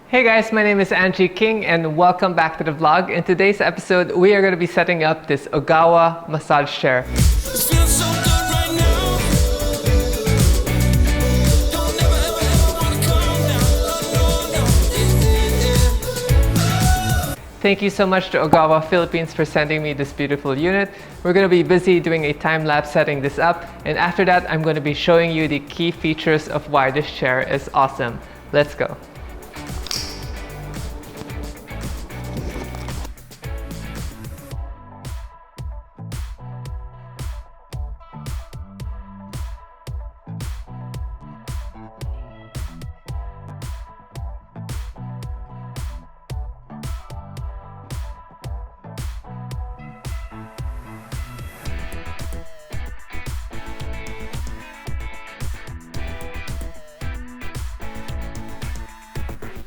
Hey guys, my name is Angie King and welcome back to the vlog. In today's episode, we are going to be setting up this Ogawa massage chair. Thank you so much to Ogawa Philippines for sending me this beautiful unit. We're going to be busy doing a time-lapse setting this up, and after that I'm going to be showing you the key features of why this chair is awesome. Let's go.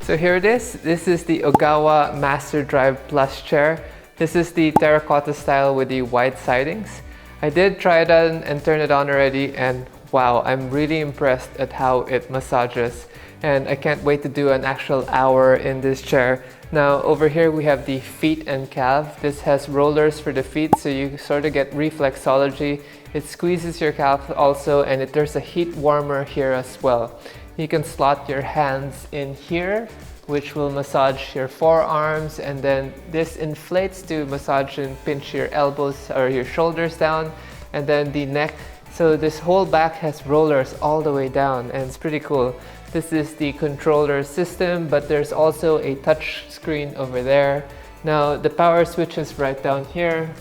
So here it is. This is the Ogawa Master Drive Plus chair. This is the terracotta style with the white sidings. I did try it on and turn it on already, and wow, I'm really impressed at how it massages. And I can't wait to do an actual hour in this chair. Now over here we have the feet and calf. This has rollers for the feet, so you sort of get reflexology. It squeezes your calf also, and there's a heat warmer here as well. You can slot your hands in here, which will massage your forearms, and then this inflates to massage and pinch your elbows or your shoulders down, and then the neck. So this whole back has rollers all the way down, and it's pretty cool. This is the controller system, but there's also a touch screen over there. Now the power switch is right down here,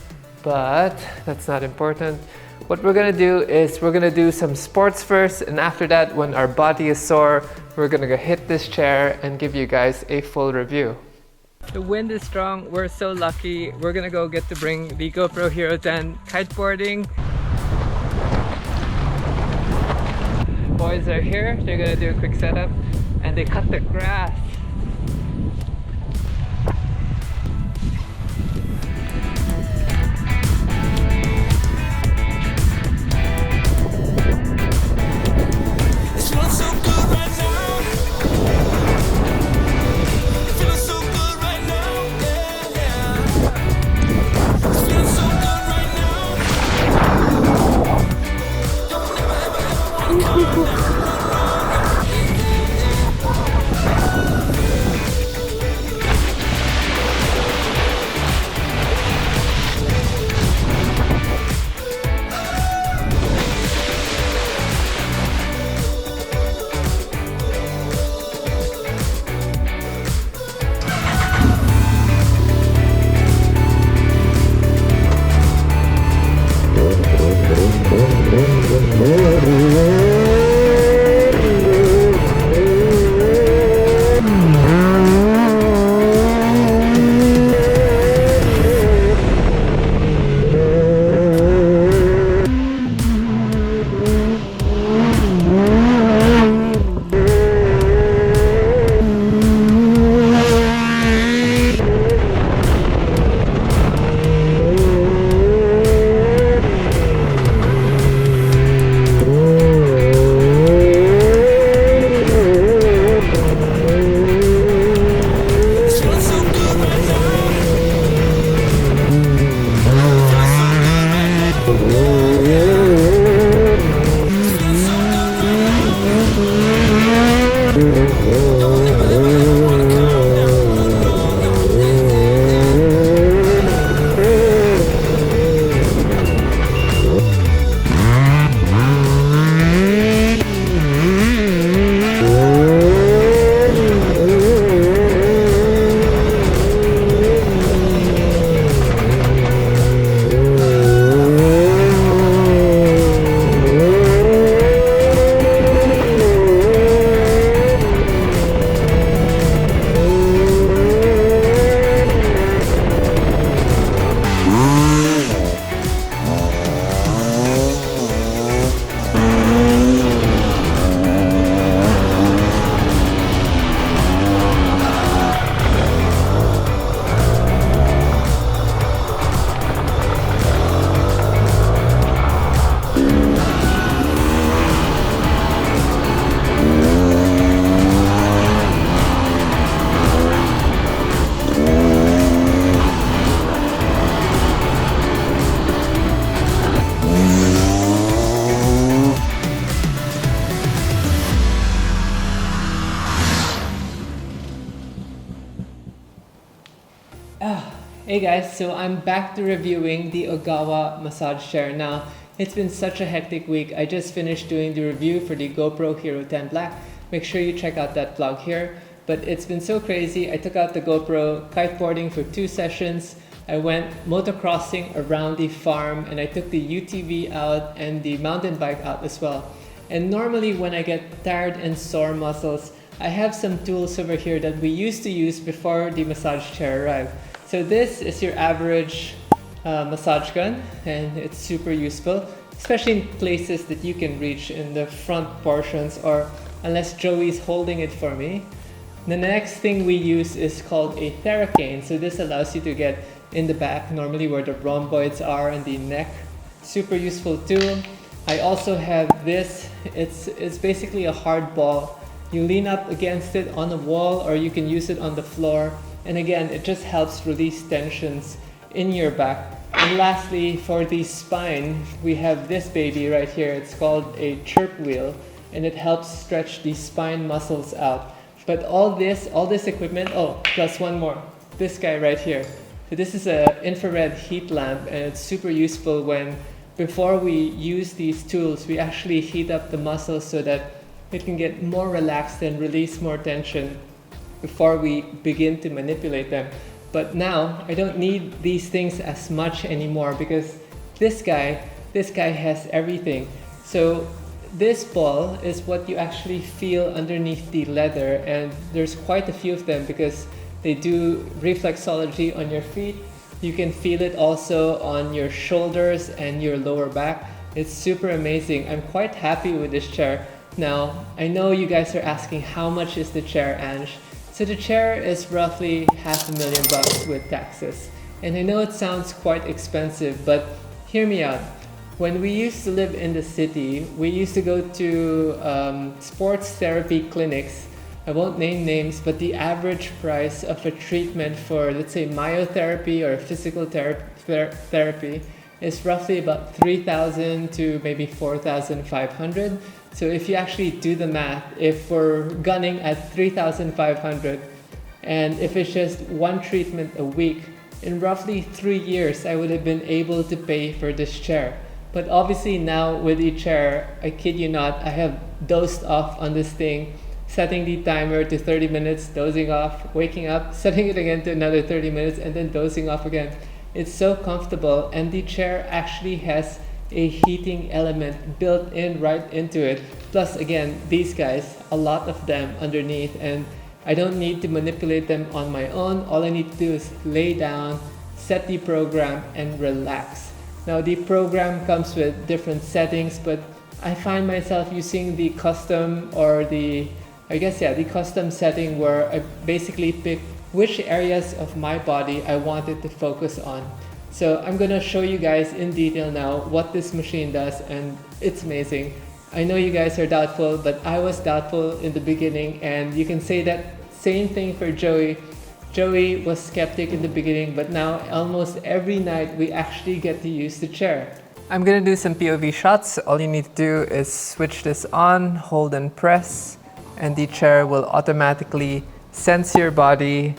but that's not important. What we're gonna do is we're gonna do some sports first, and after that, when our body is sore, we're gonna go hit this chair and give you guys a full review. The wind is strong, we're so lucky. We're gonna go get to bring the GoPro Hero 10 kiteboarding. Boys are here, they're gonna do a quick setup, and they cut the grass. Hey guys, so I'm back to reviewing the Ogawa massage chair. Now, it's been such a hectic week. I just finished doing the review for the GoPro Hero 10 Black. Make sure you check out that vlog here. But it's been so crazy. I took out the GoPro kiteboarding for 2 sessions. I went motocrossing around the farm and I took the UTV out and the mountain bike out as well. And normally when I get tired and sore muscles, I have some tools over here that we used to use before the massage chair arrived. So this is your average massage gun, and it's super useful, especially in places that you can reach in the front portions, or unless Joey's holding it for me. The next thing we use is called a theracane. So this allows you to get in the back, normally where the rhomboids are and the neck. Super useful tool. I also have this. It's basically a hard ball. You lean up against it on the wall, or you can use it on the floor. And again, it just helps release tensions in your back. And lastly, for the spine, we have this baby right here. It's called a chirp wheel, and it helps stretch the spine muscles out. But all this equipment, oh, plus one more, this guy right here. So this is an infrared heat lamp, and it's super useful when, before we use these tools, we actually heat up the muscles so that it can get more relaxed and release more tension before we begin to manipulate them. But now I don't need these things as much anymore because this guy has everything. So this ball is what you actually feel underneath the leather, and there's quite a few of them because they do reflexology on your feet. You can feel it also on your shoulders and your lower back. It's super amazing. I'm quite happy with this chair. Now, I know you guys are asking how much is the chair, Ange? So the chair is roughly $500,000 with taxes. And I know it sounds quite expensive, but hear me out. When we used to live in the city, we used to go to sports therapy clinics. I won't name names, but the average price of a treatment for, let's say, myotherapy or physical therapy is roughly about $3,000 to maybe $4,500. So if you actually do the math, if we're gunning at $3,500, and if it's just one treatment a week, in roughly 3 years, I would have been able to pay for this chair. But obviously now with the chair, I kid you not, I have dozed off on this thing, setting the timer to 30 minutes, dozing off, waking up, setting it again to another 30 minutes, and then dozing off again. It's so comfortable, and the chair actually has a heating element built in right into it. Plus again, these guys, a lot of them underneath, and I don't need to manipulate them on my own. All I need to do is lay down, set the program, and relax. Now the program comes with different settings, but I find myself using the custom, or the custom setting, where I basically pick which areas of my body I wanted to focus on. So I'm gonna show you guys in detail now what this machine does, and it's amazing. I know you guys are doubtful, but I was doubtful in the beginning, and you can say that same thing for Joey. Joey was skeptic in the beginning, but now almost every night we actually get to use the chair. I'm gonna do some POV shots. All you need to do is switch this on, hold and press, and the chair will automatically sense your body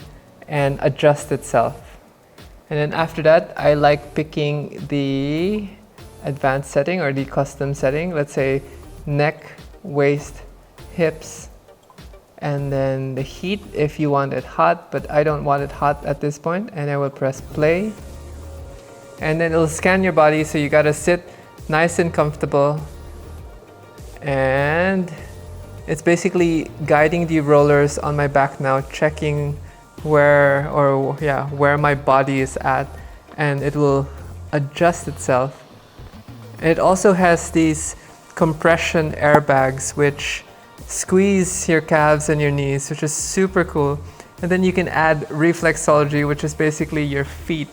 and adjust itself. And then after that, I like picking the advanced setting or the custom setting. Let's say neck, waist, hips, and then the heat if you want it hot, but I don't want it hot at this point. And I will press play. And then it'll scan your body, so you gotta sit nice and comfortable. And it's basically guiding the rollers on my back now, checking where my body is at, and it will adjust itself. It also has these compression airbags which squeeze your calves and your knees, which is super cool. And then you can add reflexology, which is basically your feet.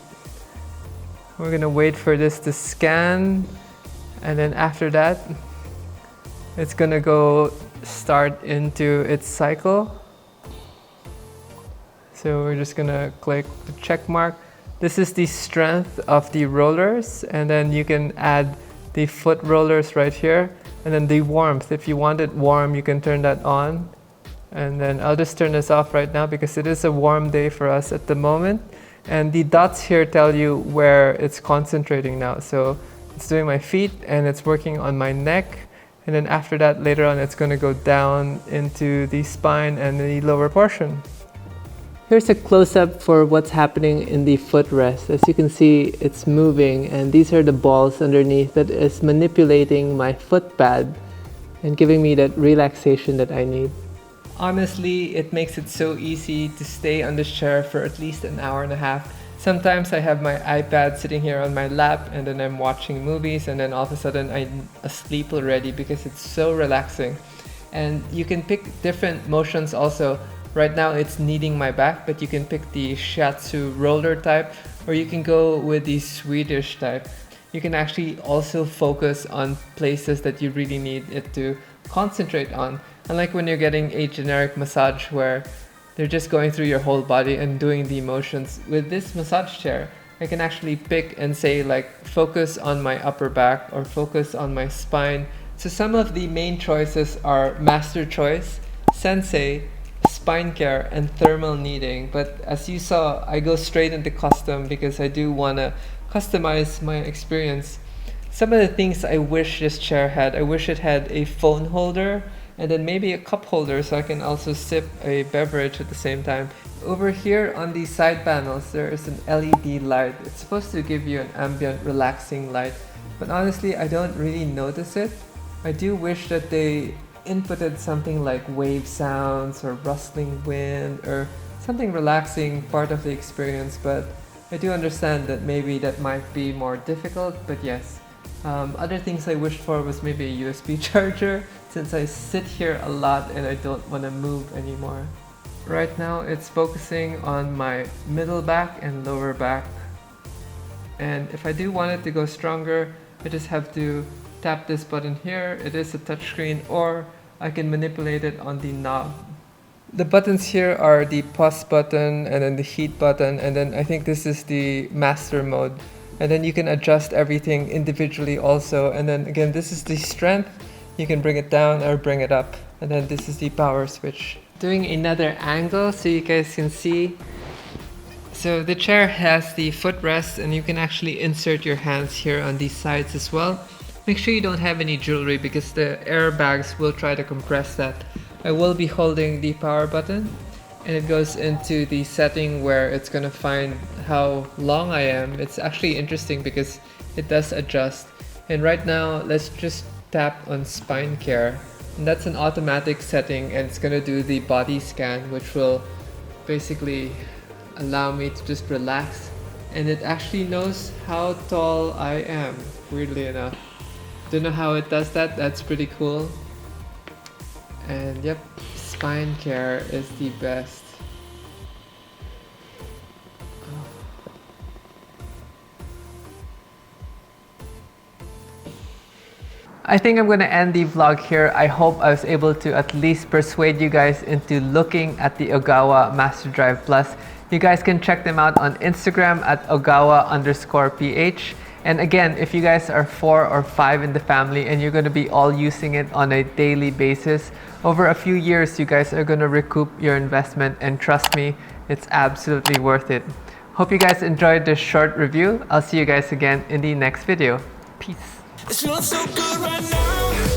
We're gonna wait for this to scan, and then after that it's gonna go start into its cycle. So we're just gonna click the check mark. This is the strength of the rollers, and then you can add the foot rollers right here, and then the warmth. If you want it warm, you can turn that on. And then I'll just turn this off right now because it is a warm day for us at the moment. And the dots here tell you where it's concentrating now. So it's doing my feet and it's working on my neck. And then after that, later on, it's going to go down into the spine and the lower portion. Here's a close-up for what's happening in the footrest. As you can see, it's moving, and these are the balls underneath that is manipulating my foot pad and giving me that relaxation that I need. Honestly, it makes it so easy to stay on this chair for at least an hour and a half. Sometimes I have my iPad sitting here on my lap and then I'm watching movies, and then all of a sudden I'm asleep already because it's so relaxing. And you can pick different motions also. Right now it's kneading my back, but you can pick the shiatsu roller type, or you can go with the Swedish type. You can actually also focus on places that you really need it to concentrate on. Unlike when you're getting a generic massage where they're just going through your whole body and doing the motions. With this massage chair, I can actually pick and say like focus on my upper back or focus on my spine. So some of the main choices are Master Choice, Sensei, Spine Care, and Thermal Kneading. But as you saw, I go straight into custom because I do want to customize my experience. Some of the things I wish this chair had, I wish it had a phone holder and then maybe a cup holder so I can also sip a beverage at the same time. Over here on the side panels, there is an LED light. It's supposed to give you an ambient, relaxing light, but honestly, I don't really notice it. I do wish that they inputted something like wave sounds or rustling wind or something relaxing part of the experience, but I do understand that maybe that might be more difficult, but yes. Other things I wished for was maybe a USB charger, since I sit here a lot and I don't want to move anymore. Right now it's focusing on my middle back and lower back. And if I do want it to go stronger, I just have to tap this button here. It is a touchscreen, or I can manipulate it on the knob. The buttons here are the pause button and then the heat button, and then I think this is the master mode. And then you can adjust everything individually also. And then again, this is the strength. You can bring it down or bring it up. And then this is the power switch. Doing another angle so you guys can see. So the chair has the footrest and you can actually insert your hands here on these sides as well. Make sure you don't have any jewelry because the airbags will try to compress that. I will be holding the power button, and it goes into the setting where it's gonna find how long I am. It's actually interesting because it does adjust. And right now, let's just tap on Spine Care. And that's an automatic setting, and it's gonna do the body scan, which will basically allow me to just relax. And it actually knows how tall I am, weirdly enough. Don't know how it does that, that's pretty cool. And yep, Spine Care is the best. I think I'm going to end the vlog here. I hope I was able to at least persuade you guys into looking at the Ogawa Master Drive Plus. You guys can check them out on Instagram at Ogawa_PH. And again, if you guys are 4 or 5 in the family and you're going to be all using it on a daily basis, over a few years, you guys are going to recoup your investment, and trust me, it's absolutely worth it. Hope you guys enjoyed this short review. I'll see you guys again in the next video. Peace. It feels so good right now.